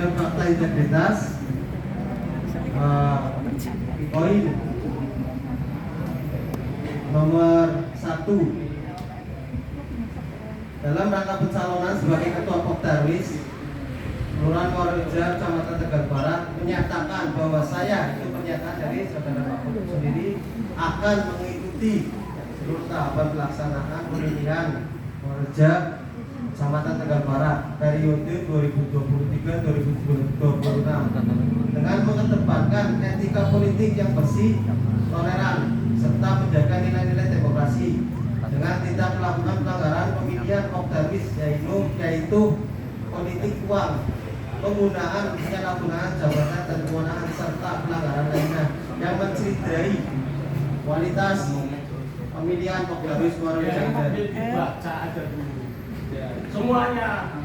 dan fakta integritas. Poin nomor 1, dalam rangka pencalonan sebagai ketua Pokdarwis Kelurahan Muarrejo, Kecamatan Tegal Barat, menyatakan bahwa saya, itu pernyataan dari saudara Pak Putu sendiri, akan mengikuti seluruh tahapan pelaksanaan pemilihan Muarrejo Kecamatan Tegal Barat periode 2023-2026 dengan mengedepankan etika politik yang bersih, toleran, serta menjaga nilai-nilai demokrasi dengan tidak melakukan pelanggaran pemilihan Pokdarwis yaitu politik uang, penggunaan penyalahgunaan jabatan dan kewenangan serta pelanggaran lainnya yang mencederai kualitas pemilihan Pokdarwis Muarrejo. Dibaca aja dulu semuanya.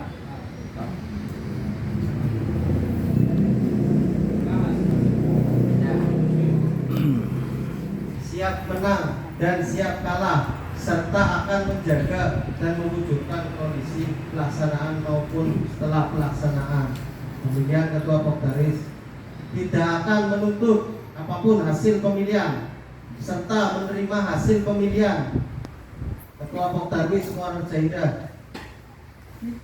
Siap menang dan siap kalah, serta akan menjaga dan mewujudkan kondisi pelaksanaan maupun setelah pelaksanaan pemilihan ketua Pokdarwis. Tidak akan menuntut apapun hasil pemilihan serta menerima hasil pemilihan ketua Pokdarwis Muarrejo.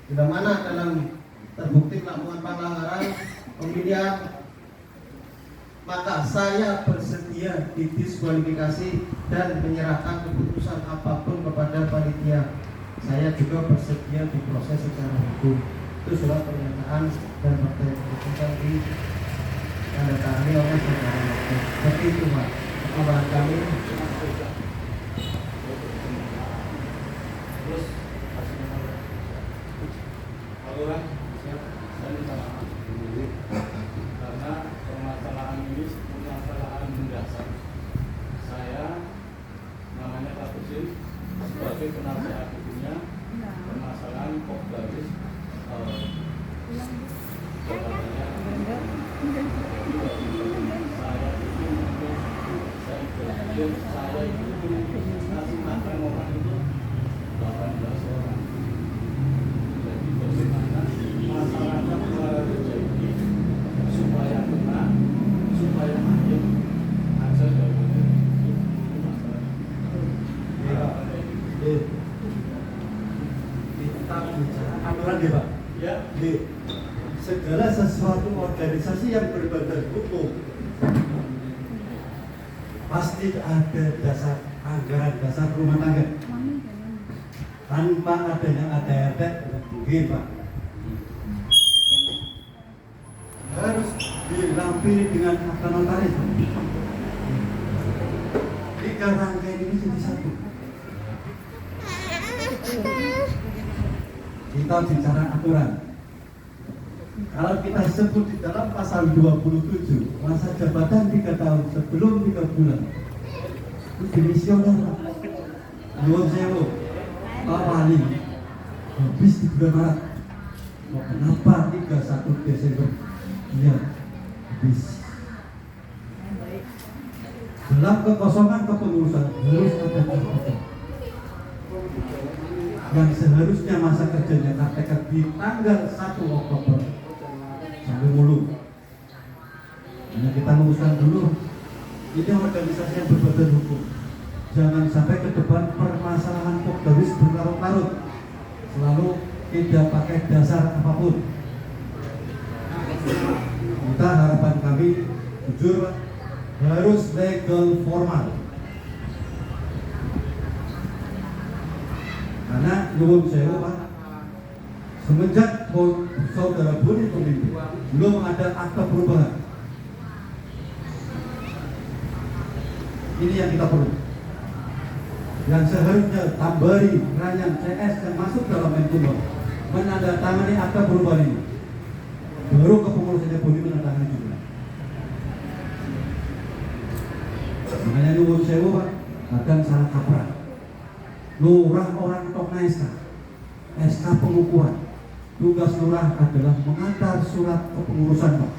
Bila mana dalam terbukti melakukan pelanggaran pemilihan, maka saya bersedia didiskualifikasi dan menyerahkan keputusan apapun kepada panitia. Saya juga bersedia diproses secara hukum. Itu surat pernyataan dan fakta integritas ditandatangani oleh saudara. Seperti itu Pak, perkembangan kami. Terus Pak siap, saya minta maaf karena permasalahan ini permasalahan mendasar. Saya namanya Pak Husin sebagai penasehat hukumnya permasalahan Pokdarwis jabatannya. Saya itu ngasih makan orang itu 18 orang. Jadi bagaimana masyarakat Muarrejo ini supaya tenang, supaya adil, aja jawabannya itu masalah. Kita bicara aturan ya Pak. Ya. Segala sesuatu organisasi yang berbadan hukum pasti ada dasar anggaran, dasar rumah tangga. Tanpa adanya ADRT mungkin Pak, harus dilampiri dengan akta notaris. 3 rangkaian ini jadi satu. Kita bicara aturan. Kalau kita sebut di dalam pasal 27, masa jabatan 3 tahun sebelum 3 bulan itu dimisioner Pak. Nyuwun sewu, Pak Wali habis di bulan Maret. Oh, kenapa 31 Desember dia habis? Dalam kekosongan kepengurusan harus ada jabatan yang seharusnya masa kerjanya KPK di tanggal 1 Oktober sampai mulu. Hanya kita luruskan dulu, ini organisasi yang berbadan hukum. Jangan sampai ke depan permasalahan Pokdarwis berlarut-larut, selalu tidak pakai dasar apapun. Kita harapan kami jujur harus legal formal. Karena nyuwun sewu Pak, semenjak saudara Budi pemimpin belum ada akta perubahan. Ini yang kita perlu. Yang seharusnya Tambari, Ranyang, CS yang masuk dalam Menkumham menandatangani akta perubahan ini. Baru kepengurusannya Budi menandatangani juga. Makanya nyuwun sewu Pak, kadang salah kaprah. Lurah orang tok SK pengukuhan. Tugas lurah adalah mengantar surat kepengurusan Pak,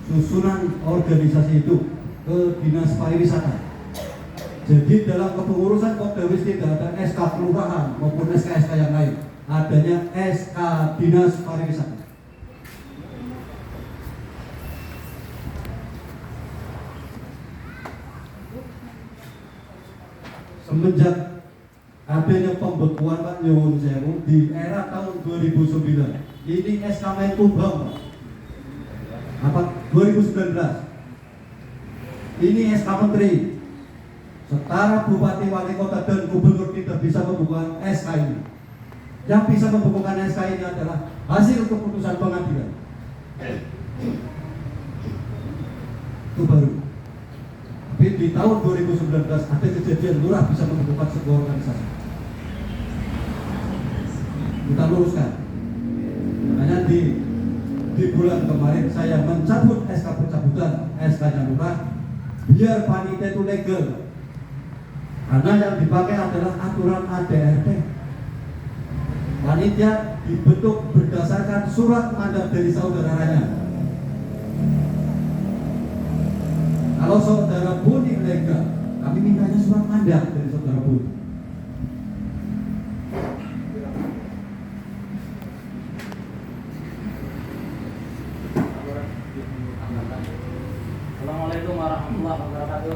susunan organisasi itu ke Dinas Pariwisata. Jadi dalam kepengurusan Pokdarwis tidak ada SK kelurahan maupun SK yang lain, adanya SK Dinas Pariwisata. semenjak adanya pembekuan Pak Nyuwun Sewu di era tahun 2009, ini SK Menkumham Pak. Apa 2019 ini SK Menteri, setara Bupati Wali Kota dan Gubernur tidak bisa membuka SK ini. Yang bisa membukukan SK ini adalah hasil keputusan pengadilan. Itu baru. Tapi di tahun 2019 ada kejadian lurah bisa membukukan sebuah organisasi. Kita luruskan. Makanya di bulan kemarin saya mencabut SK pencabutan SK-nya lurah biar panitia itu legal. Karena yang dipakai adalah aturan ADRT. Panitia dibentuk berdasarkan surat mandat dari saudaranya. Kalau saudara Budi legal, kami mintanya surat mandat dari saudara Budi. Assalamualaikum warahmatullahi wabarakatuh.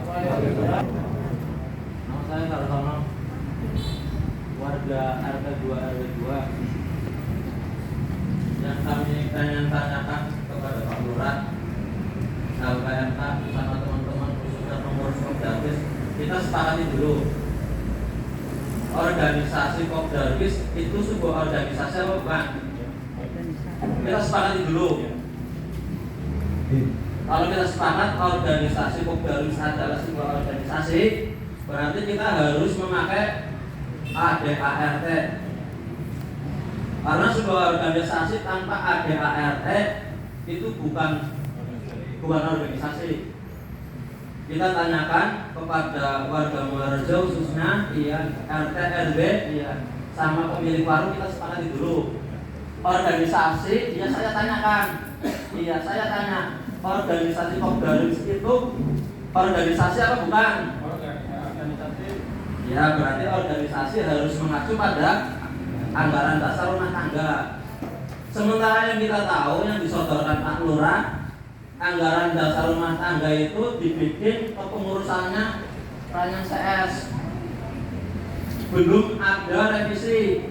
Nama saya Sarsono, warga RT 2 RW 2. Yang kami pengen tanyakan kepada Pak Lurah, LKMK sama teman-teman khususnya pengurus Kopdarwis, kita sepakati dulu. Organisasi Kopdarwis itu sebuah organisasi apa bukan? Kita sepakati dulu. Kalau kita sepakat organisasi Kopdarwis adalah sebuah organisasi, berarti kita harus memakai ADART. Karena sebuah organisasi tanpa ADART itu bukan organisasi. Kita tanyakan kepada warga Muarjo khususnya, RT RW, sama pemilik warung, kita sepakati dulu. Organisasi, saya tanyakan, saya tanya. Organisasi Kopdarwis itu organisasi apa bukan? Organisasi. Ya, berarti organisasi harus mengacu pada anggaran dasar rumah tangga. Sementara yang kita tahu yang disodorkan Pak Lurah, anggaran dasar rumah tangga itu dibikin kepengurusannya Ranyang CS. Belum ada revisi.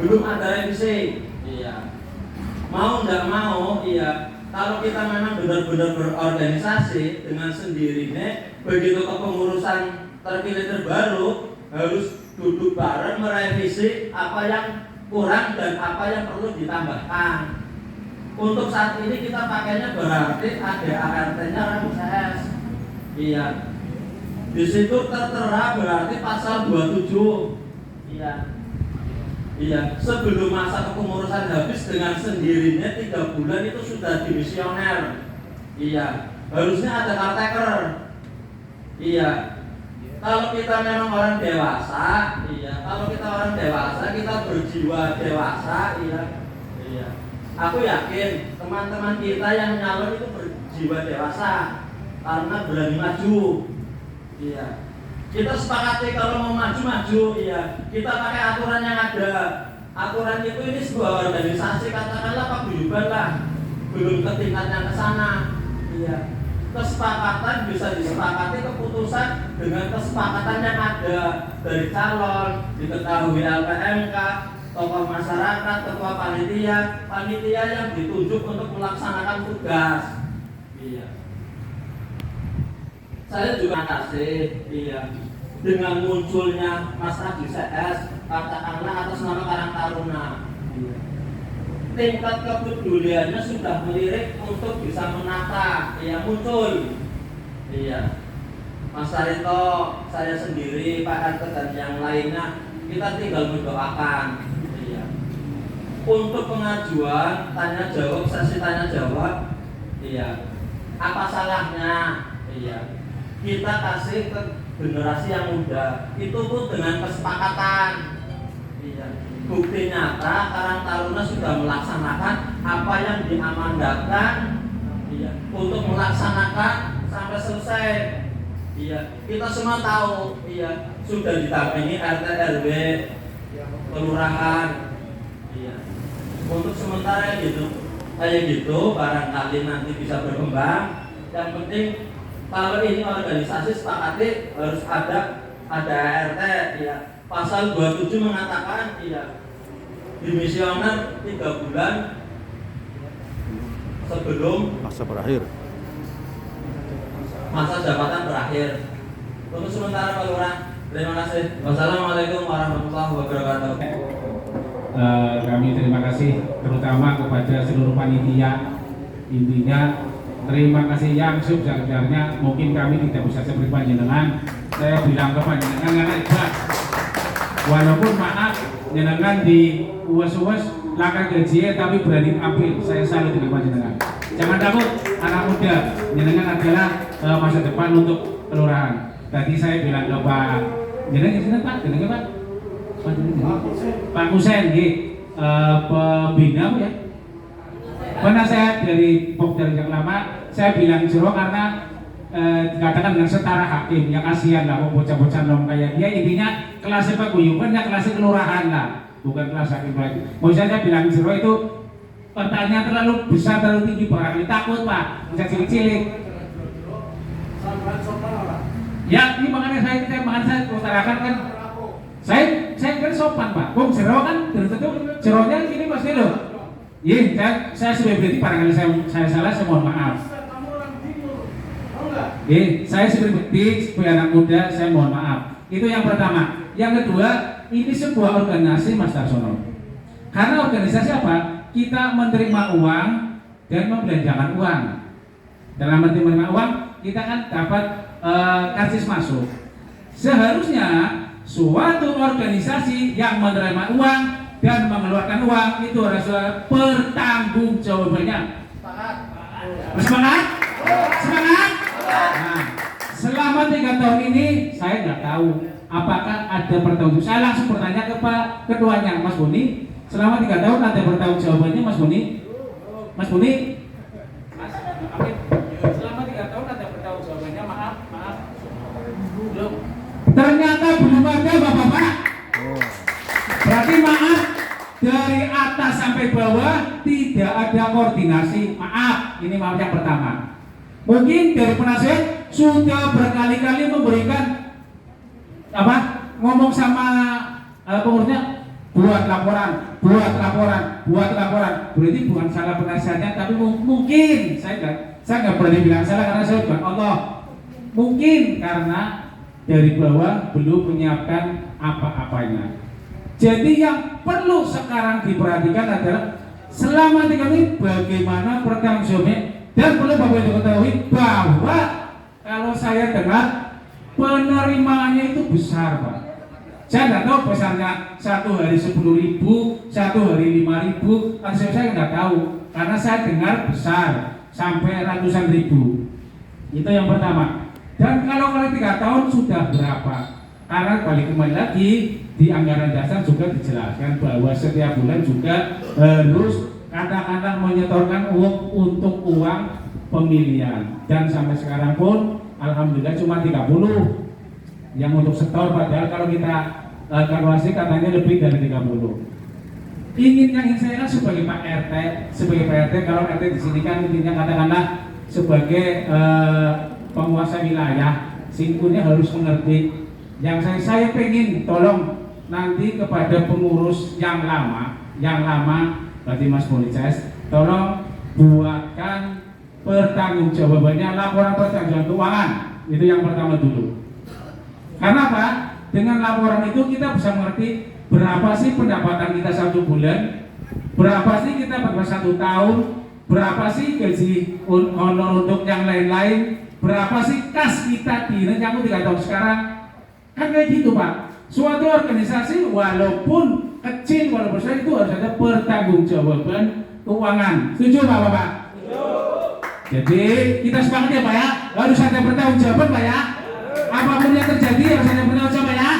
Belum ada revisi. Mau nggak mau, kalau kita memang benar-benar berorganisasi dengan sendirinya, begitu kepengurusan terpilih terbaru harus duduk bareng merevisi apa yang kurang dan apa yang perlu ditambahkan. Untuk saat ini kita pakainya berarti ada ART-nya RMCS. Di situ tertera berarti pasal 27. Sebelum masa kepengurusan habis dengan sendirinya 3 bulan itu sudah dimisioner. Harusnya ada caretaker. Kalau kita memang orang dewasa, kita berjiwa dewasa, Aku yakin teman-teman kita yang nyalon itu berjiwa dewasa karena berani maju. Kita sepakati kalau mau maju, kita pakai aturan yang ada. Aturan itu ini sebuah organisasi, katakanlah paguyuban lah, belum ke tingkat yang ke sana. Kesepakatan bisa disepakati keputusan dengan kesepakatan yang ada dari calon, diketahui LPMK, tokoh masyarakat, ketua panitia yang ditunjuk untuk melaksanakan tugas. Saya juga kasih, dengan munculnya Mas Adi CS, katakanlah atas nama Karang Taruna, tingkat kepeduliannya sudah melirik untuk bisa menata, muncul. Mas Sarito, saya sendiri, Pak Arte dan yang lainnya, kita tinggal mendoakan. Untuk pengajuan tanya jawab, sesi tanya jawab, apa salahnya? Kita kasih ke generasi yang muda, itu pun dengan kesepakatan. Bukti nyata Karang Taruna sudah melaksanakan apa yang diamandatkan, untuk melaksanakan sampai selesai. Kita semua tahu, sudah didampingi RT RW, kelurahan. Untuk sementara kayak gitu, barangkali nanti bisa berkembang. Yang penting kalau ini organisasi sepakati harus ada ada ART, ya. Pasal 27 mengatakan ya dimisioner 3 bulan sebelum masa jabatan berakhir. Untuk sementara Pak Lurah, terima kasih. Wassalamualaikum warahmatullahi wabarakatuh. Kami terima kasih terutama kepada seluruh panitia. Intinya terima kasih yang sebesar-besarnya. Mungkin kami tidak bisa seperti panjenengan. Saya bilang ke panjenengan karena ikhlas. Walaupun maaf jenengan di uas-uas lakar gaji tapi berani ambil. Saya salut dengan panjenengan. Jangan takut, anak muda. Jenengan adalah masa depan untuk kelurahan. Tadi saya bilang ke Pak jenengan Pak, jenengan Pak. Pak Kusen, pembina ya, penasehat dari Pokda yang lama. Saya bilang jero karena dikatakan dengan setara hakim, yang kasihan lah, bocah-bocah nom kayak dia. Intinya kelasnya paguyuban, ya kelasnya kelurahan lah, bukan kelas hakim lagi. Maksudnya saya bilang jero itu pertanyaan terlalu besar, terlalu tinggi, barangkali takut Pak, bisa cilik-cilik. Ya, ini makanya saya utarakan kan. Saya kan sopan Pak. Kok jero kan tentu jeronya ini pasti loh. Iya, saya sebagai berarti barangkali saya salah, saya mohon maaf. Saya sebagai berarti sebagai anak muda, saya mohon maaf. Itu yang pertama. Yang kedua, ini sebuah organisasi Mas Darsono. Karena organisasi apa? Kita menerima uang dan membelanjakan uang. Dalam arti menerima uang, kita kan dapat karcis masuk. Seharusnya suatu organisasi yang menerima uang dan mengeluarkan uang itu harus pertanggungjawabannya. Semangat? Semangat? Nah, selama 3 tahun ini saya nggak tahu apakah ada pertanggungjawaban. Saya langsung bertanya ke Pak Ketuanya, Mas Boni. Selama 3 tahun ada pertanggungjawabannya, Mas Boni? Mas Boni? Mas, selama 3 tahun ada pertanggungjawabannya. Maaf. Belum. Ternyata belum ada Bapak-bapak. Berarti maaf, dari atas sampai bawah tidak ada koordinasi. Maaf, ini maaf yang pertama. Mungkin dari penasihat sudah berkali-kali memberikan ngomong sama pengurusnya, buat laporan. Berarti bukan salah penasihatnya, tapi mungkin saya nggak berani bilang salah karena saya bukan Allah. Mungkin karena dari bawah belum menyiapkan apa-apanya. Jadi yang perlu sekarang diperhatikan adalah selama 3 ini bagaimana pertanggungjawabannya, dan perlu Bapak Ibu ketahui bahwa kalau saya dengar penerimaannya itu besar Pak. Saya nggak tahu besarnya 1 hari 10.000, 1 hari 5.000, saya nggak tahu karena saya dengar besar sampai ratusan ribu. Itu yang pertama. Dan kalau kali 3 tahun sudah berapa? Karena balik kembali lagi di anggaran dasar juga dijelaskan bahwa setiap bulan juga harus katakanlah menyetorkan uang untuk uang pemilihan. Dan sampai sekarang pun alhamdulillah cuma 30 yang untuk setor, padahal kalau kita kalkulasi katanya lebih dari 30. Yang ingin saya sebagai Pak RT, kalau RT di sini kan intinya katakanlah sebagai penguasa wilayah, singkunya harus mengerti. Yang saya pengen tolong nanti kepada pengurus yang lama berarti Mas Polices, tolong buatkan pertanggungjawabannya, laporan pertanggungan keuangan. Itu yang pertama dulu. Karena apa? Dengan laporan itu kita bisa mengerti berapa sih pendapatan kita 1 bulan, berapa sih kita pada 1 tahun, berapa sih gaji honor untuk yang lain-lain, berapa sih kas kita di yang 3 tahun sekarang. Kan kayak gitu Pak. Suatu organisasi walaupun kecil, walaupun besar, itu harus ada pertanggungjawaban keuangan. Setuju Pak Bapak? Setuju. Jadi kita sepakat ya Pak ya, harus ada pertanggungjawaban Pak ya. Apapun yang terjadi harus ada pertanggungjawaban ya.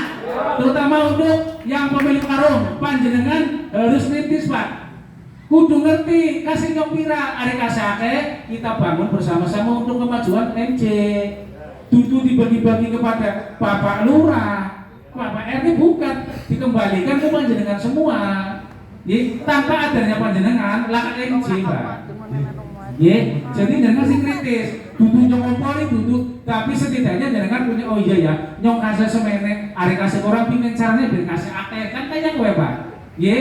Terutama untuk yang pemilik warung, panjenengan harus kritis Pak. Kudu ngerti, kasih nyopira, ari kasake kita bangun bersama-sama untuk kemajuan MC. Dudu dibagi-bagi kepada Bapak Lurah, Bapak RT, bukan dikembalikan ke panjenengan semua. Tanpa adanya panjenengan, lakat MC Pak. Jadi jangan sih kritis, dudu nyopori, dudu Tapi setidaknya jangan punya oh iya ya, nyong kasih semene, hari kasih orang pingin caranya biar kasih akeh kan kayak gue Pak. Ye.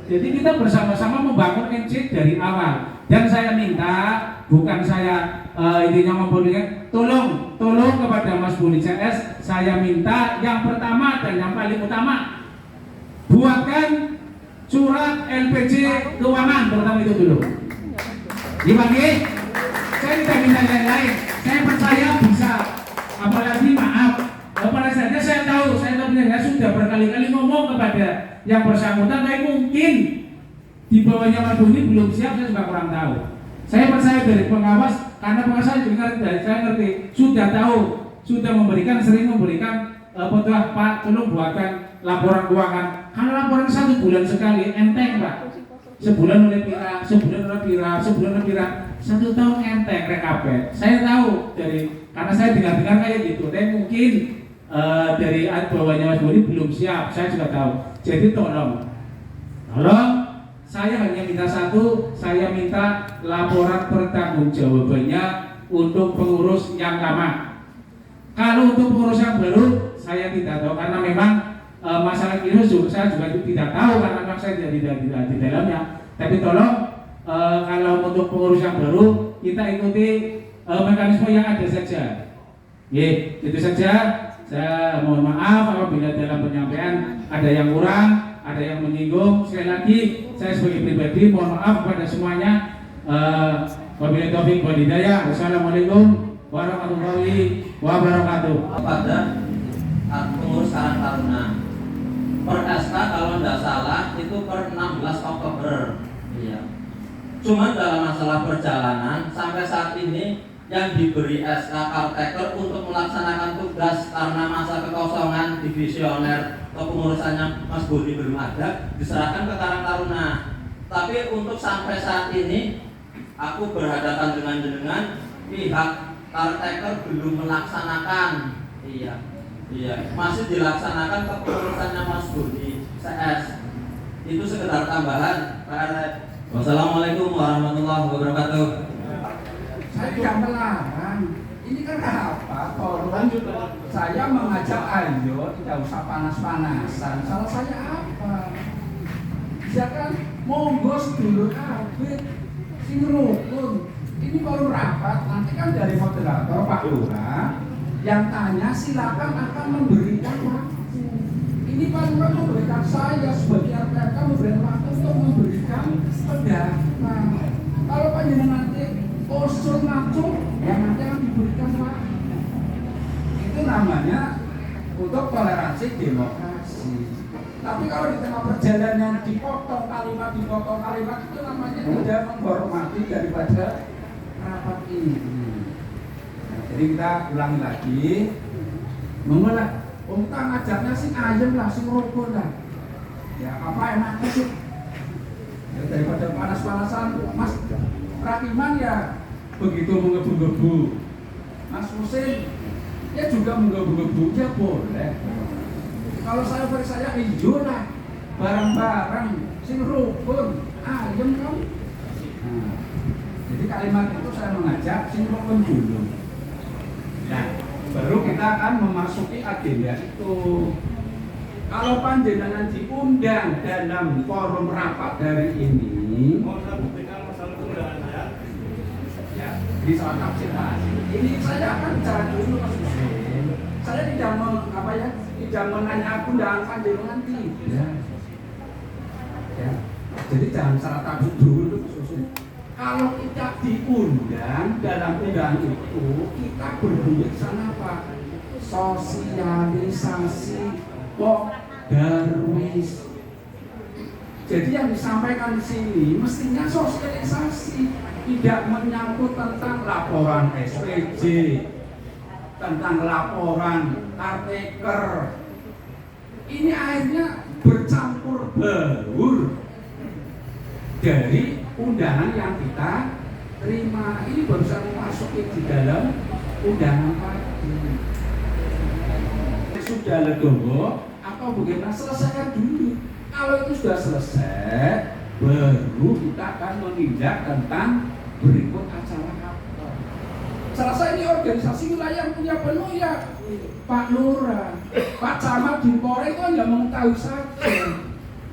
Jadi kita bersama-sama membangun NC dari awal. Dan saya minta bukan saya intinya membolehkan, tolong kepada Mas Buni CS, saya minta yang pertama dan yang paling utama buatkan surat LPG keuangan terutama itu dulu. Dibagi, saya tidak minta yang lain. Saya percaya bisa. Apalagi maaf, pada saatnya saya tahu benar sudah berkali-kali ngomong kepada yang bersangkutan, tapi mungkin di bawahnya Mas Buni belum siap, saya juga kurang tahu. Saya percaya dari pengawas, karena pengawas saya juga saya ngerti, sudah tahu, sudah sering memberikan petua Pak, tolong buatkan laporan keuangan. Karena laporan 1 bulan sekali, enteng Pak. Sebulan oleh pira, 1 tahun enteng rekapet. Saya tahu karena saya dengar kayak gitu. Tapi mungkin dari bawahnya Mas Buni belum siap, saya juga tahu. Jadi tolong, saya hanya minta satu, saya minta laporan pertanggungjawabannya untuk pengurus yang lama. Kalau untuk pengurus yang baru, saya tidak tahu karena memang masalah virus juga saya juga tidak tahu karena memang saya tidak di dalamnya. Tapi tolong kalau untuk pengurus yang baru kita ikuti mekanisme yang ada saja. Itu saja. Saya mohon maaf apabila dalam penyampaian ada yang kurang, ada yang menyinggung. Sekali lagi saya sebagai pribadi mohon maaf kepada semuanya. Wabillahi taufiq wal hidayah. Wassalamualaikum warahmatullahi wabarakatuh. Kepada pengurus Karang Taruna, per SK kalau tidak salah itu per 16 Oktober. Iya. Cuma dalam masalah perjalanan sampai saat ini yang diberi SK caretaker untuk melaksanakan tugas karena masa kekosongan divisioner kepengurusannya Mas Budi belum ada, diserahkan ke Karang Taruna. Tapi untuk sampai saat ini aku berhadapan dengan pihak caretaker belum melaksanakan. Iya, masih dilaksanakan kepengurusannya Mas Budi CS. Itu sekedar tambahan, Pak RT. Wassalamualaikum warahmatullahi wabarakatuh. Saya tidak melarang. Ini kan apa? Tolong saya mengajak ayo tidak usah panas-panasan. Salah saya apa? Ya kan monggo sedulur kabeh sing rukun. Ini baru rapat, nanti kan dari moderator Pak Lurah yang tanya silakan akan memberikan waktu. Ini Pak Lurah memberikan saya sebagai RPK memberikan waktu untuk memberikan pendapat. Kalau panjenengan nanti usul langsung, ya nanti akan diberikan waktu. Itu namanya untuk toleransi demokrasi. Tapi kalau di tengah perjalanan dipotong kalimat itu namanya tidak menghormati daripada rapat ini. Nah, jadi kita ulangi lagi, memulai. Kita ngajarnya sih ayam lah, sing rukun lah. Ya apa enaknya sih? Ya, daripada panas-panasan, Mas Rakiman ya begitu menggebu-gebu. Mas Husin ya juga menggebu-gebu, ya boleh. Kalau saya iyo lah, bareng-bareng, sing rukun, ayam kan. Nah, jadi kalimat itu saya mengajak sing rukun dulu. Nah, baru kita akan memasuki agenda itu. Kalau panjenengan diundang dalam forum rapat dari ini, Mau saya buktikan masalah kemudahan saya. ya, di soal tafsir ini saya akan bicara dulu Mas Husin. Saya tidak menanyakan undangan panjenengan tidak. Ya, jadi jangan salah tafsir dulu Mas Husin. Kalau kita diundang dalam undangan itu, kita berbunyi sana apa? Sosialisasi kok darwis. Jadi yang disampaikan di sini mestinya sosialisasi, tidak menyangkut tentang laporan SPJ, tentang laporan caretaker. Ini akhirnya bercampur baur dari undangan yang kita terima. Ini barusan memasuki di dalam undangan tadi. Sudah legowo atau bagaimana, selesaikan dulu. Kalau itu sudah selesai, baru kita akan menindak tentang berikut acara apa. Selasa ini organisasi wilayah yang punya penuh ya Pak Lurah, Pak Camat di Polres itu hanya mengetahui saja.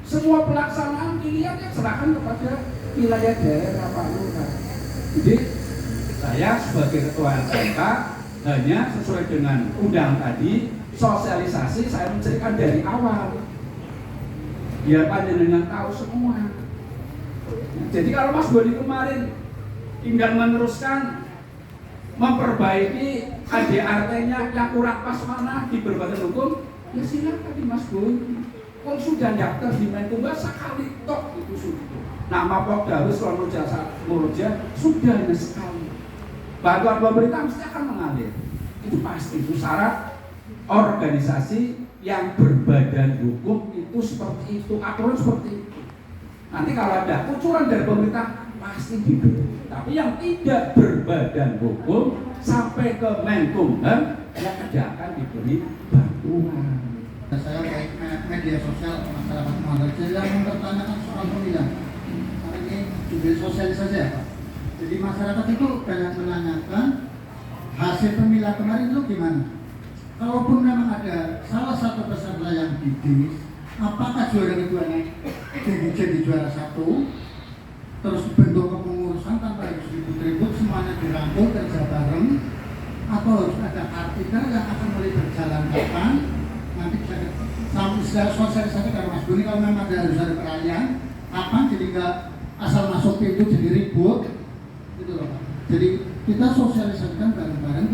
Semua pelaksanaan pilihan yang serahkan kepada wilayah daerah Pak Lurah. Jadi saya sebagai ketua LPK hanya sesuai dengan undang tadi, sosialisasi saya menceritakan dari awal biar panjenengan tahu semua. Jadi kalau Mas Boni kemarin tinggal meneruskan memperbaiki ADRT-nya yang kurang pas mana di berbagai hukum, ya silakan di Mas Boni. Kalau sudah daftar di Menkumham sekali tok itu sudah. Nama Pokdawes kalau jasa Muroja sudah hanya sekali. Bantuan pemerintah mesti akan mengalir. Itu pasti itu syarat organisasi yang berbadan hukum itu seperti itu, aturan seperti itu. Nanti kalau ada kucuran dari pemerintah pasti diberi. Tapi yang tidak berbadan hukum sampai ke Menkumham ya tidak akan diberi bantuan. Saya baik media sosial masyarakat Muharrem yang mempertanyakan soal pemilihan. Hari ini juga sosialisasi ya Pak. Jadi masyarakat itu banyak menanyakan hasil pemilihan kemarin itu gimana. Kalaupun memang ada salah satu peserta yang didis, apakah juara keduanya jadi juara satu, terus bentuk kepengurusan tanpa harus ribut-ribut, semuanya dirangkul kerja bareng, atau harus ada artikel yang akan mulai berjalan kapan? Nanti bisa sudah sosialisasi dari Mas Boni kalau memang harus ada peralihan, kapan jadi nggak asal masuk pintu jadi ribut, gitu loh Pak. Jadi kita sosialisasikan bareng-bareng,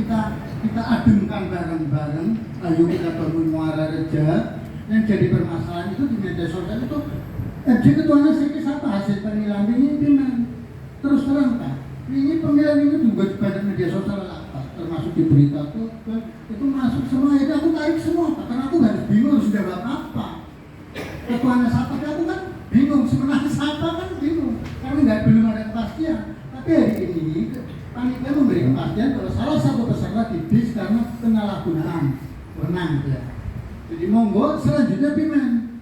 kita ademkan bareng-bareng. Ayo kita bangun muara reja. Yang jadi permasalahan itu di media sosial itu FJ ketuanya siapa hasil penilaian ini gimana? Terus terang Pak, ini pemilihan ini juga pada media sosial apa? Termasuk di berita itu masuk semua, itu aku tarik semua Pak, karena aku harus bingung sudah apa. Ketuanya siapa? Aku kan bingung, sebenarnya siapa kan bingung, karena belum ada kepastian. Tapi hari ini panitia memberi kepastian kalau salah satu peserta dibis karena penyalahgunaan wewenang ya. Jadi monggo selanjutnya pimen.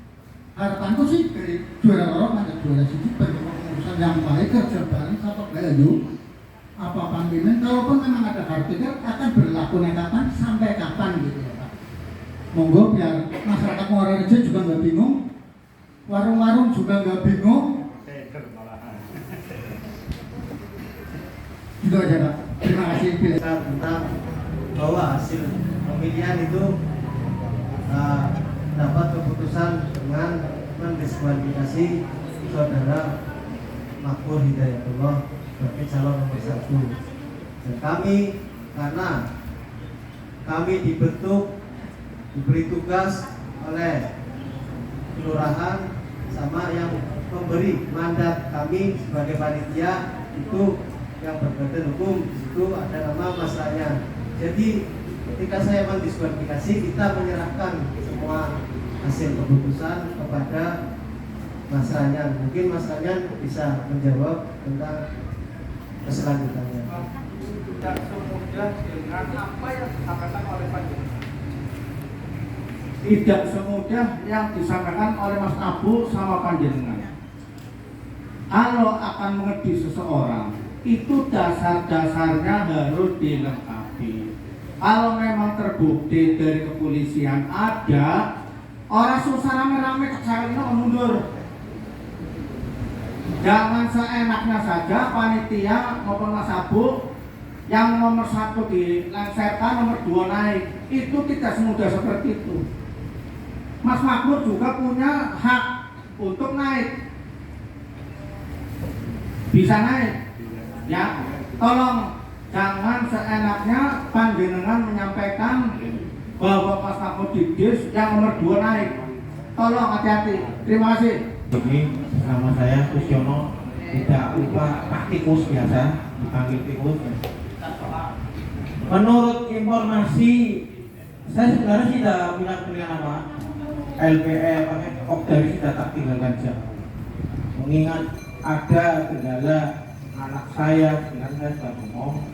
Harapanku sih dari juara orang ada juara sedikit pengurusan yang baik kerja bareng sama bayu. Apa pimpinan kalaupun memang ada artikel akan berlaku kapan sampai kapan gitu ya Pak. Monggo biar masyarakat Muara Reja juga nggak bingung, warung-warung juga nggak bingung. Itu aja Pak. Terima kasih. Tentang bahwa hasil pemilihan itu dapat keputusan dengan mendiskualifikasi saudara Makmur Hidayatullah sebagai calon nomor 1. Dan kami karena kami diberi tugas oleh kelurahan sama yang memberi mandat kami sebagai panitia itu yang berbadan hukum, itu ada nama Mas Ranyan. Jadi ketika saya mendiskualifikasi, kita menyerahkan semua hasil keputusan kepada Mas Ranyan. Mungkin Mas Ranyan bisa menjawab tentang keselanjutannya. Tidak semudah dengan apa yang disampaikan oleh Pak Jokowi. Tidak semudah yang disampaikan oleh Mas Abu sama panjenengan. Kalau akan mengerti seseorang, itu dasar-dasarnya harus dilengkapi. Kalau memang terbukti dari kepolisian ada, orang susah rame-rame kecilnya mundur. Jangan seenaknya saja panitia maupun Mas Abu yang nomor 1 dilengsarkan, nomor 2 naik. Itu tidak semudah seperti itu. Mas Makmur juga punya hak untuk naik. Bisa naik. Ya, tolong jangan seenaknya panjenengan menyampaikan bahwa Mas Makmur didis yang nomor 2 naik. Tolong hati-hati. Terima kasih. Jadi nama saya Kusyono, tidak lupa Pak Tikus biasa dipanggil Tikus. Menurut informasi saya sebenarnya tidak punya pilihan apa. LPE pakai Pokdawes sudah tak tinggalkan jam. Mengingat ada kendala anak saya sudah ngomong,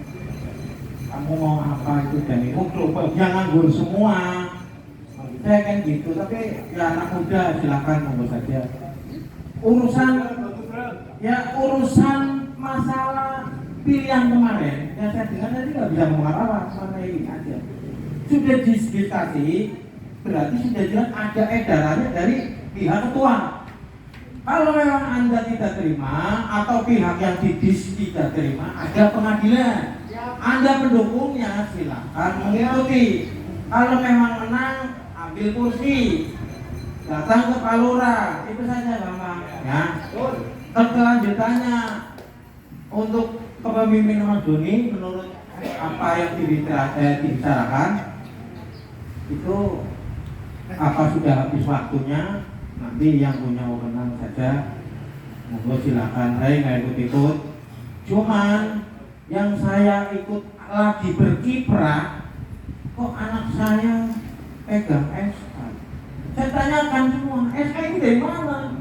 kamu mau apa itu dan itu kelompoknya nganggur semua. Saya kan gitu, tapi ya anak muda silakan monggo saja. Urusan masalah pilihan kemarin, yang saya dengar tadi nggak bisa ngomong apa-apa, cuma ini aja. Sudah diskusi, berarti sudah jelas ada edarannya dari pihak ketua. Kalau memang Anda tidak terima atau pihak yang didis tidak terima, ada pengadilan. Anda pendukungnya silakan mengikuti. Kalau memang menang, ambil kursi, datang ke Pak Lurah, itu saja gampang. Ya. Kelanjutannya untuk kepemimpinan Mas Doni menurut apa yang dibicarakan itu apa sudah habis waktunya, nanti yang punya wewenang saja monggo silakan. Saya nggak ikut-ikut, cuman yang saya ikut lagi berkiprah, kok anak saya pegang SK. Saya tanyakan semua, SK ini dari mana?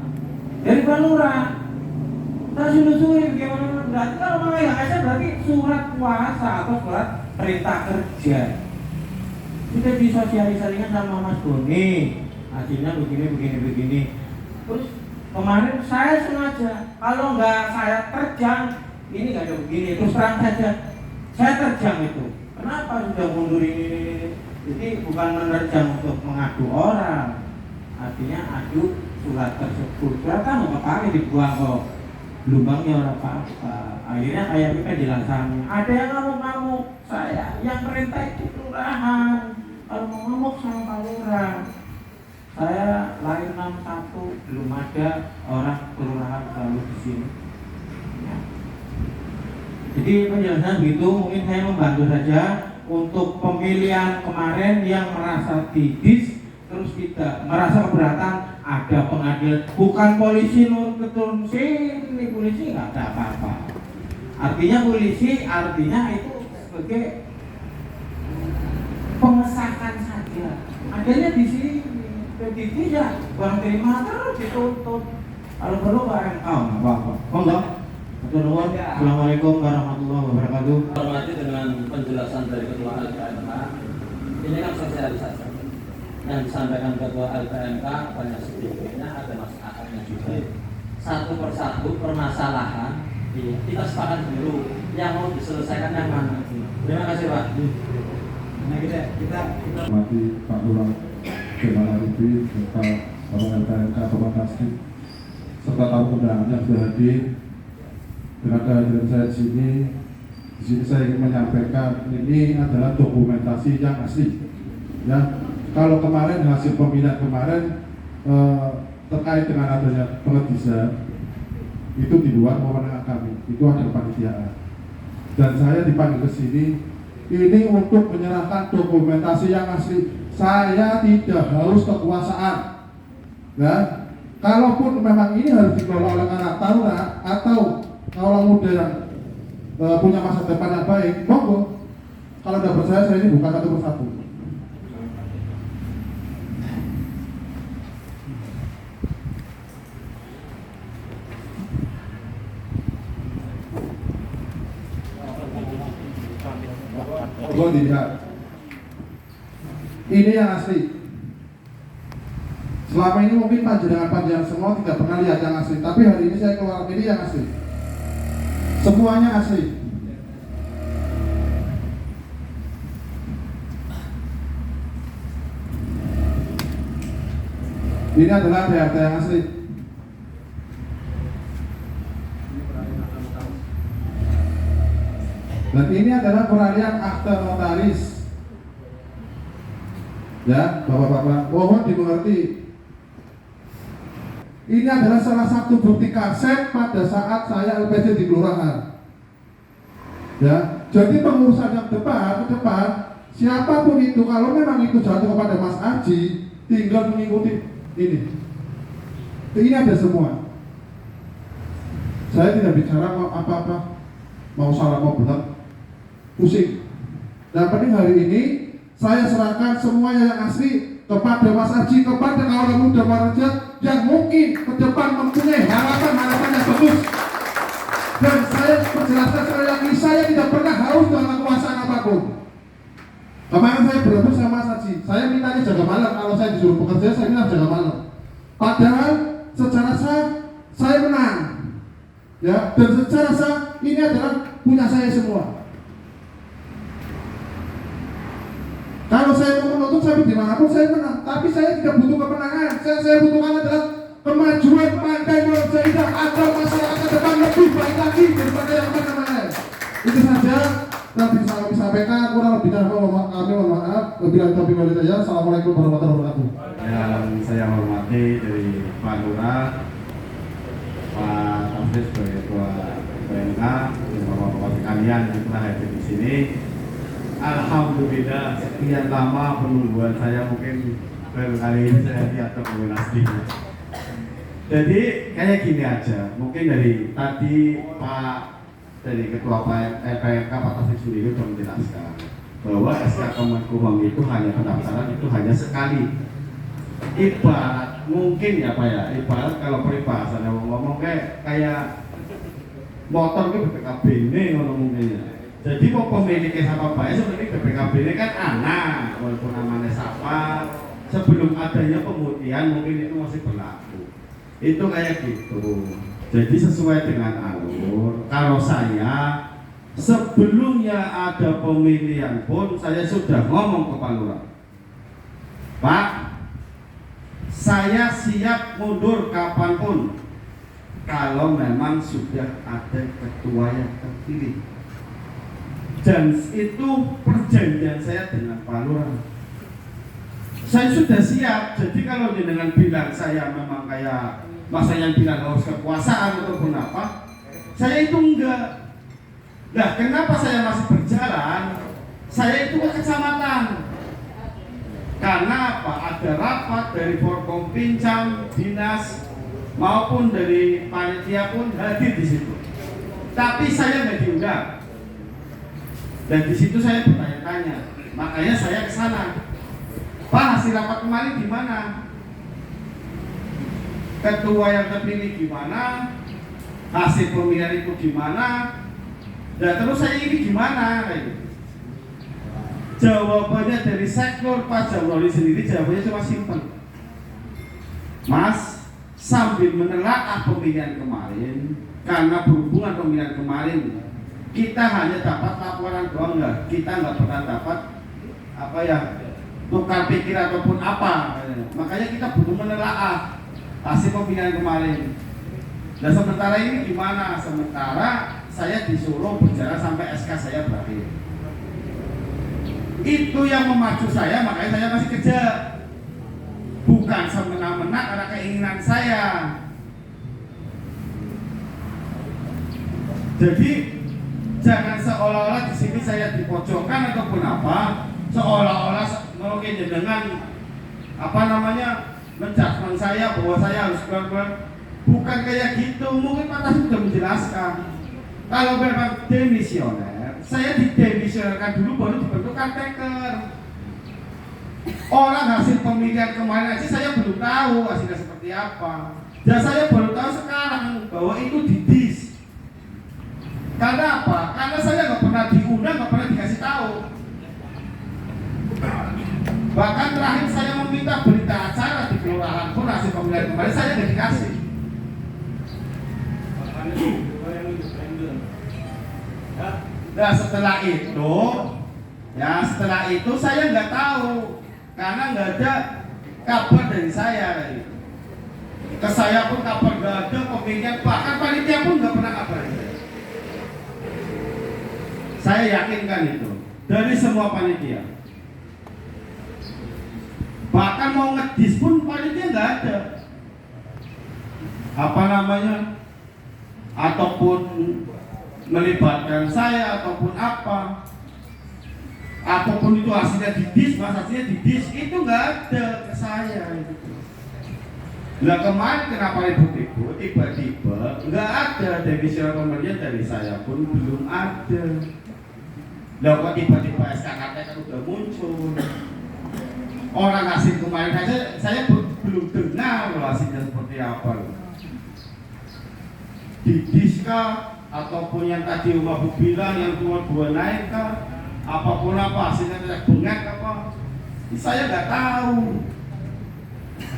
Dari Pak Lurah. Saya sulusuri bagaimana, berarti kalau memegang SK berarti surat kuasa atau surat perintah kerja. Sudah disosialisasikan sama Mas Doni, hasilnya begini. Terus kemarin saya sengaja, kalau nggak saya terjang, ini nggak ada begini, terus terang saja, saya terjang itu. Kenapa sudah mundur ini? Jadi bukan menerjang untuk mengadu orang, artinya adu surat tersebut. Ternyata mau kepake dibuang kok, lubangnya orang apa-apa. Akhirnya kayak kita dilaksanakan. Ada yang ngamuk-ngamuk, saya yang perintah itu kelurahan. Kalau mau ngamuk sama Pak Lurah, saya lahir 61, belum ada orang kelurahan selalu di sini. Ya. Jadi penjelasan begitu, mungkin saya membantu saja untuk pemilihan kemarin yang merasa didis terus tidak merasa keberatan, ada pengadilan, bukan polisi turun sini, polisi nggak ada apa-apa. Artinya polisi itu sebagai pengesahan saja. Adanya di sini, didis ya, bang terima terus dituntut. Kalau perlu Pak MK, apa-apa. Monggo. Assalamualaikum warahmatullahi wabarakatuh. Hormati dengan penjelasan dari Ketua LPMK. Ini kan sosialisasi yang disampaikan Ketua LPMK banyak sedikitnya ada masalahnya juga. Satu persatu permasalahan kita sepakat dulu yang mau diselesaikan yang mana. Terima kasih Pak. Nah kita hormati Pak Lurah Jamal Arifi, serta Bapak LPMK Bapak Tasdik, serta tamu undangan yang sudah hadir. Dengan kehadiran saya di sini saya ingin menyampaikan ini adalah dokumentasi yang asli. Ya, kalau kemarin hasil pemilihan kemarin terkait dengan adanya pengedisan itu di luar wewenang kami, itu ada kepanitiaan. Dan saya dipanggil ke sini ini untuk menyerahkan dokumentasi yang asli. Saya tidak harus kekuasaan. Ya, kalaupun memang ini harus dikelola oleh anak taruna atau orang muda yang punya masa depan yang baik, monggo. Kalau tidak percaya, saya ini bukan satu persatu. Monggo dilihat. Ini yang asli. Selama ini mungkin panjenengan semua tidak pernah lihat yang asli, tapi hari ini saya keluar ini yang asli. Semuanya asli. Ini adalah data yang asli. Dan ini adalah peralihan akta notaris. Ya, Bapak-bapak, mohon dimengerti. Ini adalah salah satu bukti kaset pada saat saya LPC di kelurahan. Ya, jadi pengurusan yang ke depan, siapapun itu, kalau memang itu jatuh kepada Mas Aji, tinggal mengikuti ini. Ini ada semua. Saya tidak bicara mau apa-apa, mau salah mau benar, pusing. Dan penting hari ini saya serahkan semuanya yang asli kepada Mas Aji, kepada kawan muda Wareja yang mungkin ke depan mempunyai harapan-harapan yang bagus. Dan saya perjelaskan sekali lagi, saya tidak pernah haus dengan kekuasaan apapun. Kemarin saya berebut sama Mas Aji, saya mintanya jaga malam. Kalau saya disuruh bekerja, saya minta jaga malam. Padahal secara sah, saya menang. Ya, dan secara sah ini adalah punya saya semua. Kalau saya mau menuntut sampai dimanapun saya menang, tapi saya tidak butuh kemenangan. Saya butuhkan adalah kemajuan Pantai Muara Indah agar masyarakat depan lebih baik lagi daripada yang kemarin. Itu saja yang bisa kami sampaikan. Kurang lebihnya kami mohon maaf. Wabillahi taufiq wal hidayah. Assalamualaikum warahmatullahi wabarakatuh. Yang saya hormati dari Pak Lurah, Pak Taufik sebagai Ketua PMK, Bapak-bapak sekalian yang telah hadir di sini. Alhamdulillah sekian lama penungguan saya, mungkin baru kali ini saya lihat komunikasinya. Jadi kayak gini aja, mungkin dari tadi Pak dari Ketua PMK Pak Taufik sendiri sudah menjelaskan bahwa SK Kemenkumham itu hanya pendaftaran itu hanya sekali. Ibarat mungkin ya Pak ya, ibarat kalau peribahasanya ngomong kayak motor itu BPKB ini ngomongnya. Jadi mau pemiliknya siapa baik, sebenarnya BPKB ini kan anak, walaupun namanya siapa, sebelum adanya pemutihan mungkin itu masih berlaku. Itu kayak gitu. Jadi sesuai dengan alur. Kalau saya sebelumnya ada pemilihan pun saya sudah ngomong ke Pak Lurah, Pak, saya siap mundur kapanpun kalau memang sudah ada ketua yang terpilih. Dan itu perjanjian saya dengan Pak Lurah. Saya sudah siap. Jadi kalau dengan bilang saya memang kayak masa yang bilang harus kekuasaan ataupun apa, saya itu enggak. Nah, kenapa saya masih berjalan? Saya itu ke kecamatan. Karena apa? Ada rapat dari Forkompinjam, dinas maupun dari panitia pun hadir di situ. Tapi saya nggak diundang. Dan di situ saya bertanya-tanya, makanya saya ke sana. Pak, hasil rapat kemarin gimana? Ketua yang terpilih gimana? Hasil pemilihan itu gimana? Dan terus saya ini gimana? Jawabannya dari sektor Pak Jamroli sendiri, jawabannya cuma simpel. Mas, sambil menelaah pemilihan kemarin, karena berhubungan pemilihan kemarin, kita hanya dapat laporan doang, kita nggak pernah dapat apa ya, tukar pikir ataupun apa. Makanya kita butuh menelaah hasil pemilihan kemarin. Nah sementara ini gimana? Sementara saya disuruh berjalan sampai SK saya berakhir. Itu yang memacu saya, makanya saya masih kejar. Bukan semena-mena karena keinginan saya. Jadi jangan seolah-olah di sini saya dipojokkan ataupun apa, seolah-olah mungkin dengan apa namanya menjudgment saya bahwa saya harus keluar. Bukan kayak gitu. Mungkin Pak Tas sudah menjelaskan. Kalau memang demisioner, saya didemisionerkan dulu baru dibentuk caretaker. Orang hasil pemilihan kemarin aja saya belum tahu hasilnya seperti apa. Dan saya baru tahu sekarang bahwa itu didis. Karena apa? Karena saya nggak pernah diundang, nggak pernah dikasih tahu. Bahkan terakhir saya meminta berita acara di kelurahan pun hasil pemilihan kemarin saya nggak dikasih. Nah setelah itu saya nggak tahu karena nggak ada kabar dari saya. Ke saya pun kabar nggak ada, pemilihan bahkan panitia pun nggak pernah kabar. Saya yakinkan itu dari semua panitia. Bahkan mau ngedis pun panitia nggak ada. Apa namanya? Ataupun melibatkan saya ataupun apa. Apapun itu hasilnya didis, hasilnya didis itu nggak ada ke saya. Nah kemarin kenapa ribut-ribut? Tiba-tiba nggak ada divisi pemberian dari saya pun belum ada. Lah kok tiba-tiba SKKT kan udah muncul. Orang hasil kemarin saja saya belum dengar loh hasilnya seperti apa loh. Didiskah ataupun yang tadi Umar bilang yang cuma 2 naik kah? Apapun apa hasilnya tidak bengak apa? Saya nggak tahu.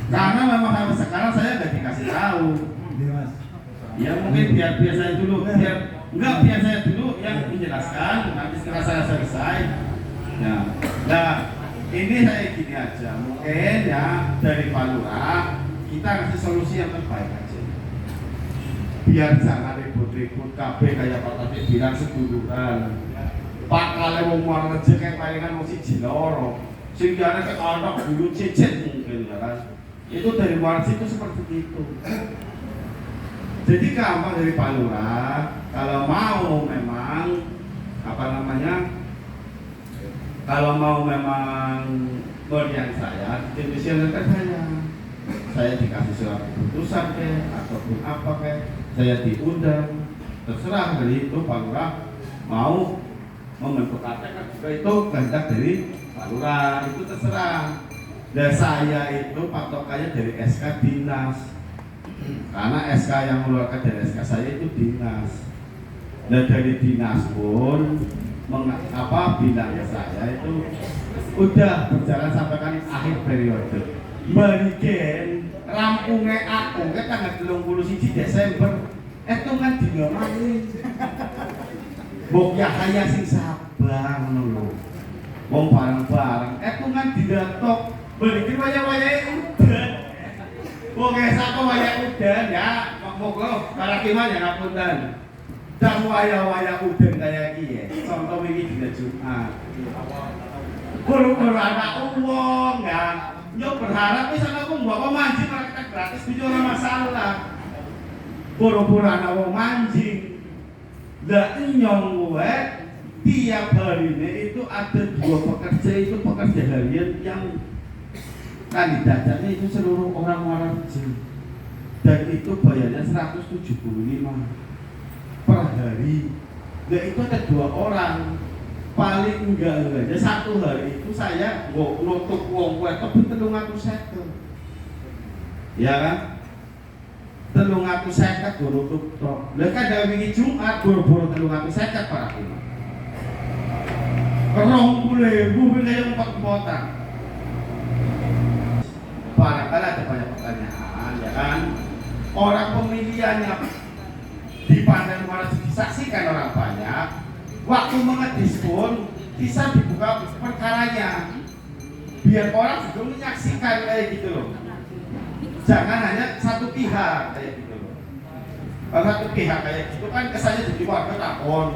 Karena memang sampai sekarang saya nggak dikasih tahu. Ya mungkin biar saya dulu biar Enggak, biar saya dulu yang menjelaskan, nanti setelah saya selesai. Ya, nah ini saya gini aja, mungkin ya dari Pak Lurah kita kasih solusi yang terbaik aja. Biar jangan ribut-ribut kabeh kayak Pak tadi bilang seduluran. Pak kale wong muar rezeki kayak palingan wong siji loro. Sing diane kek ana bulu cicit mungkin ya kan. Itu dari muar itu seperti itu. Jadi gampang dari Pak Lurah, kalau mau memang apa namanya, kalau mau memang kemudian saya dimisionerkan saya dikasih surat keputusan ataupun apa saya diundang, terserah dari itu Pak Lurah mau membentuk KPK juga itu kehendak dari Pak Lurah, itu terserah. Dan saya itu patokannya dari SK dinas. Karena SK yang mengeluarkan dari SK saya itu dinas. Dan dari dinas pun bilang saya itu udah berjalan sampai kan akhir periode. Berikan rampungnya aku ke tanggal 31 Desember itu kan dina malih. Mbok Yahya sing sabar ngono lho. Wong bareng-bareng itu kan didatok berikan waya-wayahe udan. Oke, sapa wayah udan ya, monggo para kiman ya ngapunten. Dan wayah-wayah udan kayak iki contoh iki dina Jumat. Guru-guru anak wong ya, yo berharap wis ana wong mbok mancing ora gratis iki ora masalah. Guru-guru anak wong mancing. Lah nyong kowe tiap harinya itu ada 2 pekerja itu pekerja harian yang kandidatnya itu seluruh orang Muarajambi dan itu bayarnya 175 per hari. Dan itu ada 2 orang paling enggaknya 1 hari itu saya nutup wong kue tapi 350 ya kan 350 gue nutup tok. Lah kan ada wingi Jumat boro-boro 350 para kiman 20.000 yang 4 kota. Barangkali ada banyak pertanyaan, ya kan? Orang pemilihannya di Pantai Muara disaksikan orang banyak. Waktu mengedis pun bisa dibuka perkaranya, biar orang juga menyaksikan kayak gitu loh. Jangan hanya satu pihak kayak gitu loh. Kalau satu pihak kayak gitu kan kesannya jadi warga takon.